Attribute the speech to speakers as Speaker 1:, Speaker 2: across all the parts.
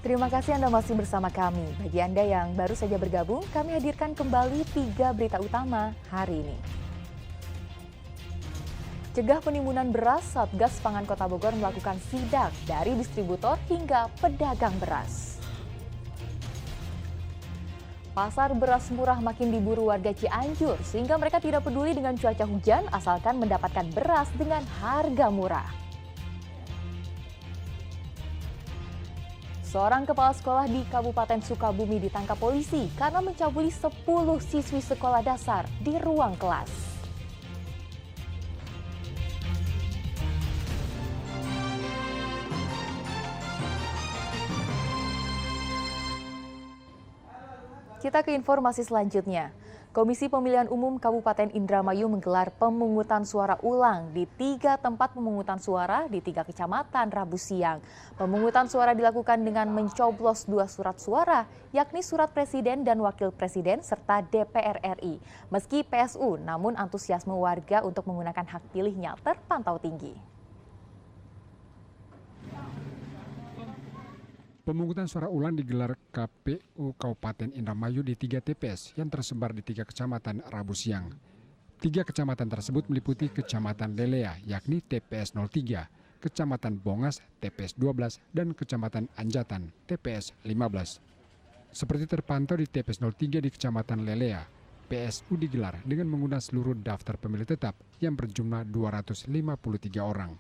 Speaker 1: Terima kasih Anda masih bersama kami. Bagi Anda yang baru saja bergabung, kami hadirkan kembali 3 berita utama hari ini. Cegah penimbunan beras, Satgas Pangan Kota Bogor melakukan sidak dari distributor hingga pedagang beras. Pasar beras murah makin diburu warga Cianjur, sehingga mereka tidak peduli dengan cuaca hujan asalkan mendapatkan beras dengan harga murah. Seorang kepala sekolah di Kabupaten Sukabumi ditangkap polisi karena mencabuli 10 siswi sekolah dasar di ruang kelas. Kita ke informasi selanjutnya. Komisi Pemilihan Umum Kabupaten Indramayu menggelar pemungutan suara ulang di 3 tempat pemungutan suara di 3 kecamatan Rabu siang. Pemungutan suara dilakukan dengan mencoblos 2 surat suara, yakni surat Presiden dan Wakil Presiden serta DPR RI. Meski PSU, namun antusiasme warga untuk menggunakan hak pilihnya terpantau tinggi.
Speaker 2: Pemungutan suara ulang digelar KPU Kabupaten Indramayu di 3 TPS yang tersebar di 3 kecamatan Rabu siang. 3 kecamatan tersebut meliputi Kecamatan Lelea, yakni TPS 03, Kecamatan Bongas, TPS 12, dan Kecamatan Anjatan, TPS 15. Seperti terpantau di TPS 03 di Kecamatan Lelea, PSU digelar dengan menggunakan seluruh daftar pemilih tetap yang berjumlah 253 orang.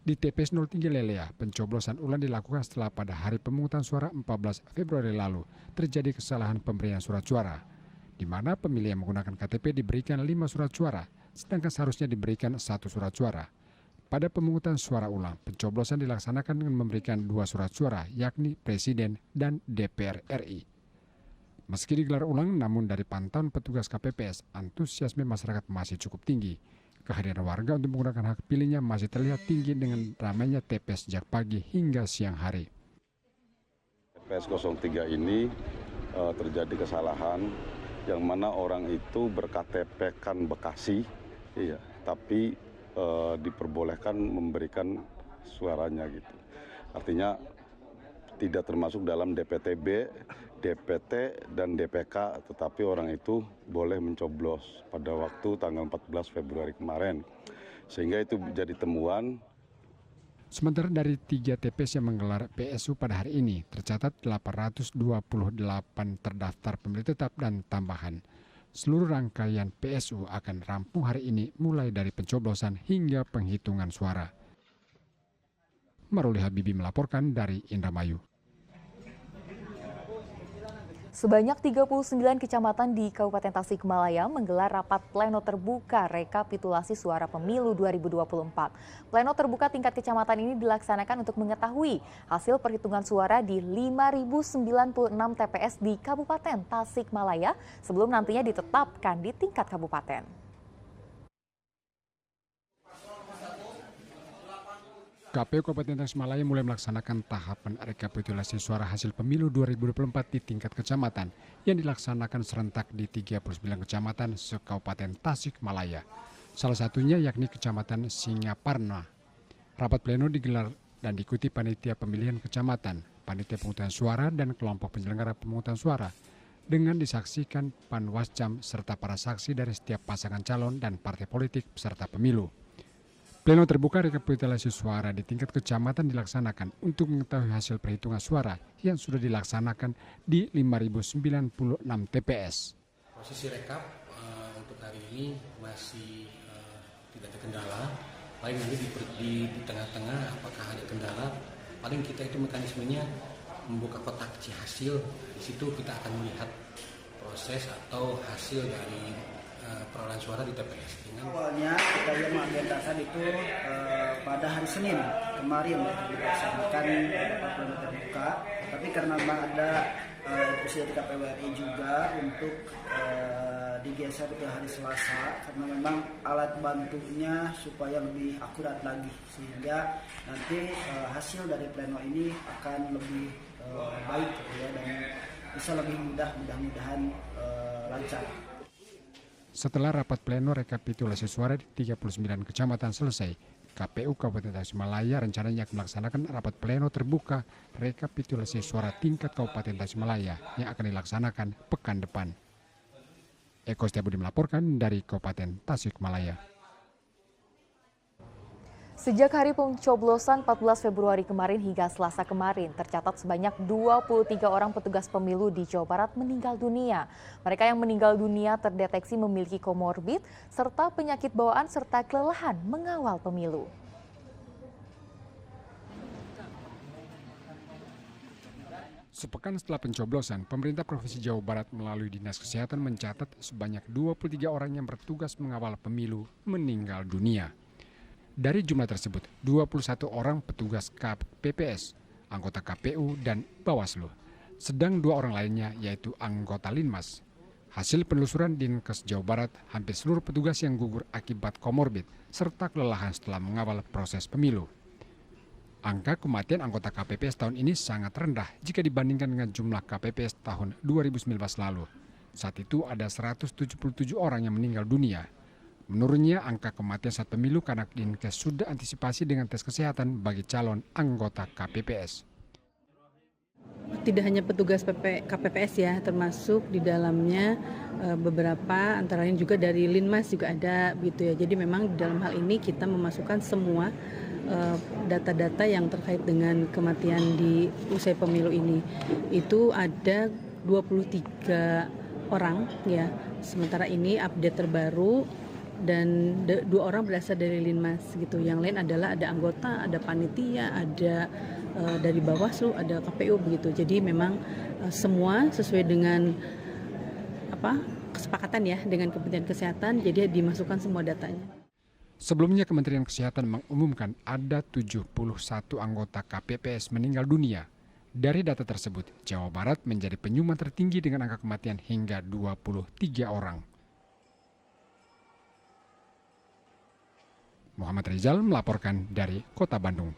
Speaker 2: Di TPS 03 Lelea, pencoblosan ulang dilakukan setelah pada hari pemungutan suara 14 Februari lalu terjadi kesalahan pemberian surat suara, di mana pemilih yang menggunakan KTP diberikan 5 surat suara, sedangkan seharusnya diberikan 1 surat suara. Pada pemungutan suara ulang, pencoblosan dilaksanakan dengan memberikan 2 surat suara, yakni Presiden dan DPR RI. Meski digelar ulang, namun dari pantauan petugas KPPS, antusiasme masyarakat masih cukup tinggi. Kehadiran warga untuk menggunakan hak pilihnya masih terlihat tinggi dengan ramainya TPS sejak pagi hingga siang hari.
Speaker 3: TPS 03 ini terjadi kesalahan yang mana orang itu berKTP-kan Bekasi, tapi diperbolehkan memberikan suaranya gitu. Artinya tidak termasuk dalam DPTB, DPT, dan DPK, tetapi orang itu boleh mencoblos pada waktu tanggal 14 Februari kemarin. Sehingga itu jadi temuan.
Speaker 2: Sementara dari 3 TPS yang menggelar PSU pada hari ini, tercatat 828 terdaftar pemilih tetap dan tambahan. Seluruh rangkaian PSU akan rampung hari ini mulai dari pencoblosan hingga penghitungan suara. Maruli Habibi melaporkan dari Indramayu.
Speaker 1: Sebanyak 39 kecamatan di Kabupaten Tasikmalaya menggelar rapat pleno terbuka rekapitulasi suara pemilu 2024. Pleno terbuka tingkat kecamatan ini dilaksanakan untuk mengetahui hasil perhitungan suara di 5.096 TPS di Kabupaten Tasikmalaya sebelum nantinya ditetapkan di tingkat kabupaten.
Speaker 2: KPU Kabupaten Tasikmalaya mulai melaksanakan tahapan rekapitulasi suara hasil pemilu 2024 di tingkat kecamatan yang dilaksanakan serentak di 39 kecamatan se-Kabupaten Tasikmalaya. Salah satunya yakni Kecamatan Singaparna. Rapat pleno digelar dan diikuti panitia pemilihan kecamatan, panitia pemungutan suara dan kelompok penyelenggara pemungutan suara dengan disaksikan panwascam serta para saksi dari setiap pasangan calon dan partai politik peserta pemilu. Pleno terbuka rekapitulasi suara di tingkat kecamatan dilaksanakan untuk mengetahui hasil perhitungan suara yang sudah dilaksanakan di 5.096 TPS.
Speaker 4: Posisi rekap untuk hari ini masih tidak ada kendala. Paling nanti di tengah-tengah apakah ada kendala, paling kita itu mekanismenya membuka kotak hasil. Di situ kita akan melihat proses atau hasil dari perolehan suara di TPS.
Speaker 5: Awalnya kita yang mengagendakan itu pada hari Senin kemarin dilaksanakan rapat pleno terbuka, tapi karena memang ada instruksi dari KPU RI juga untuk digeser ke hari Selasa karena memang alat bantunya supaya lebih akurat lagi sehingga nanti hasil dari pleno ini akan lebih baik ya, dan bisa lebih mudah-mudahan lancar.
Speaker 2: Setelah rapat pleno rekapitulasi suara di 39 kecamatan selesai, KPU Kabupaten Tasikmalaya rencananya akan melaksanakan rapat pleno terbuka rekapitulasi suara tingkat Kabupaten Tasikmalaya yang akan dilaksanakan pekan depan. Eko Setiabudi melaporkan dari Kabupaten Tasikmalaya.
Speaker 1: Sejak hari pencoblosan 14 Februari kemarin hingga Selasa kemarin, tercatat sebanyak 23 orang petugas pemilu di Jawa Barat meninggal dunia. Mereka yang meninggal dunia terdeteksi memiliki komorbid serta penyakit bawaan serta kelelahan mengawal pemilu.
Speaker 2: Sepekan setelah pencoblosan, pemerintah Provinsi Jawa Barat melalui Dinas Kesehatan mencatat sebanyak 23 orang yang bertugas mengawal pemilu meninggal dunia. Dari jumlah tersebut, 21 orang petugas KPPS, anggota KPU, dan Bawaslu. Sedang 2 orang lainnya yaitu anggota Linmas. Hasil penelusuran Dinkes Jawa Barat, hampir seluruh petugas yang gugur akibat komorbid serta kelelahan setelah mengawal proses pemilu. Angka kematian anggota KPPS tahun ini sangat rendah jika dibandingkan dengan jumlah KPPS tahun 2019 lalu. Saat itu ada 177 orang yang meninggal dunia. Menurutnya, angka kematian saat pemilu karena Dinkes sudah antisipasi dengan tes kesehatan bagi calon anggota KPPS.
Speaker 6: Tidak hanya petugas KPPS ya, termasuk di dalamnya beberapa antara lain juga dari Linmas juga ada gitu ya. Jadi memang di dalam hal ini kita memasukkan semua data-data yang terkait dengan kematian di usai pemilu ini. Itu ada 23 orang ya. Sementara ini update terbaru dan 2 orang berasal dari Linmas gitu. Yang lain adalah ada anggota, ada panitia, ada dari Bawaslu, ada KPU begitu. Jadi memang semua sesuai dengan kesepakatan ya dengan Kementerian Kesehatan, jadi dimasukkan semua datanya.
Speaker 2: Sebelumnya Kementerian Kesehatan mengumumkan ada 71 anggota KPPS meninggal dunia. Dari data tersebut, Jawa Barat menjadi penyumbang tertinggi dengan angka kematian hingga 23 orang. Muhammad Rizal melaporkan dari Kota Bandung.